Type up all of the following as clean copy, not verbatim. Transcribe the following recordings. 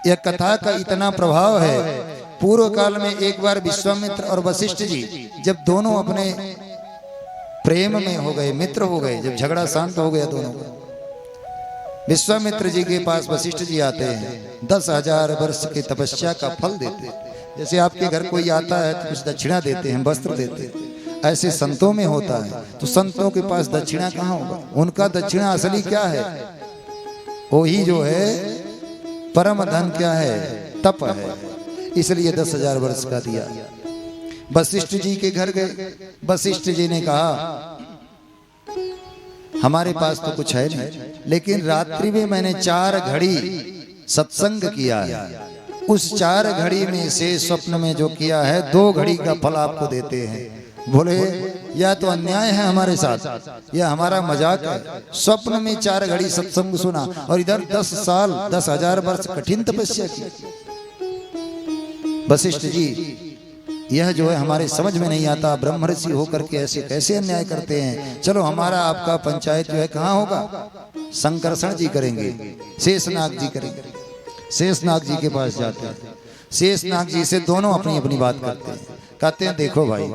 यह कथा का इतना प्रभाव है। पूर्व काल में एक बार विश्वामित्र और वशिष्ठ जी जब दोनों अपने प्रेम में हो गए, मित्र हो गए, जब झगड़ा शांत हो गया दोनों का, विश्वामित्र जी के पास वशिष्ठ जी आते हैं, 10,000 वर्ष की तपस्या का फल देते हैं। जैसे आपके घर कोई आता है तो कुछ दक्षिणा देते हैं, वस्त्र देते हैं, ऐसे संतों में होता है। तो संतों के पास दक्षिणा कहाँ होगा? उनका दक्षिणा असली क्या है? वही जो है परम धन क्या है? तप है। इसलिए 10,000 वर्ष का दिया। वशिष्ठ जी के घर गए। वशिष्ठ जी ने कहा हमारे पास तो कुछ है नहीं, लेकिन रात्रि में मैंने 4 घड़ी सत्संग किया है। उस 4 घड़ी में से स्वप्न में जो किया है 2 घड़ी का फल आपको देते हैं। बोले या तो अन्याय है हमारे साथ, या हमारा मजाक है। स्वप्न में 4 घड़ी सत्संग सुना और इधर 10 साल 10,000 वर्ष कठिन तपस्या की। वशिष्ठ जी यह जो है हमारे समझ में नहीं आता, ब्रह्मर्षि होकर के ऐसे कैसे अन्याय करते हैं। चलो हमारा आपका पंचायत जो है कहाँ होगा? संकर्षण जी करेंगे, शेषनाग जी करेंगे। शेषनाग जी के पास जाते हैं। शेषनाग जी से दोनों अपनी अपनी बात करते हैं। कहते हैं देखो भाई,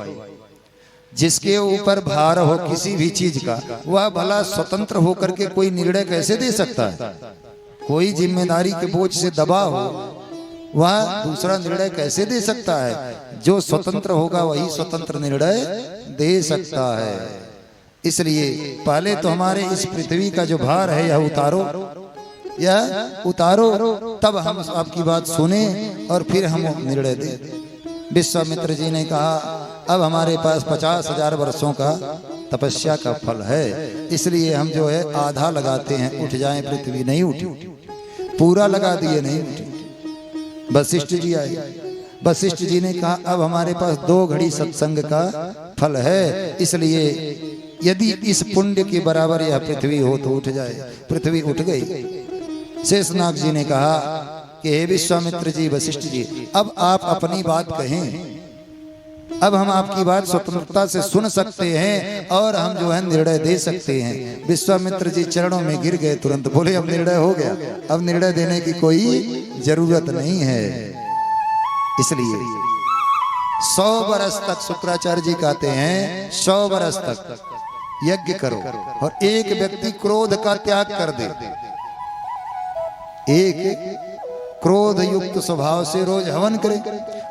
जिसके ऊपर भार हो किसी भी चीज का, वह भला स्वतंत्र होकर के कोई निर्णय कैसे दे सकता है? कोई जिम्मेदारी के बोझ से दबा हो वह दूसरा निर्णय कैसे दे सकता है? जो स्वतंत्र होगा वही स्वतंत्र निर्णय दे सकता है। इसलिए पहले तो हमारे इस पृथ्वी का जो भार है यह उतारो, तब हम आपकी बात सुने और फिर हम निर्णय दें। विश्वामित्र जी ने कहा अब हमारे पास 50,000 वर्षों का तपस्या का फल है, इसलिए हम जो है आधा लगाते हैं, उठ जाए पृथ्वी। नहीं उठी, पूरा लगा दिए, नहीं उठी। वशिष्ठ जी आए। वशिष्ठ जी ने कहा अब हमारे पास 2 घड़ी सत्संग का फल है, इसलिए यदि इस पुण्य के बराबर यह पृथ्वी हो तो उठ जाए। पृथ्वी उठ गई। शेषनाग जी ने कहा कि हे विश्वामित्र जी, वशिष्ठ जी, अब आप अपनी बात कहें। अब हम आपकी बात स्वतंत्रता से सुन सकते हैं और हम जो है निर्णय दे सकते हैं। विश्वामित्र जी चरणों में गिर गए, तुरंत बोले अब निर्णय हो गया, अब निर्णय देने की कोई जरूरत नहीं है। इसलिए 100 वर्ष तक शुक्राचार्य जी कहते हैं 100 वर्ष तक यज्ञ करो और एक व्यक्ति क्रोध का त्याग कर दे। एक क्रोध युक्त स्वभाव से रोज हवन करे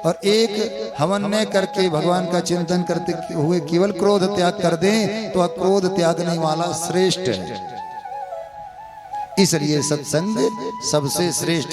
और एक हवन न करके भगवान का चिंतन करते हुए केवल क्रोध त्याग कर दें तो क्रोध त्यागने वाला श्रेष्ठ है। इसलिए सत्संग सबसे श्रेष्ठ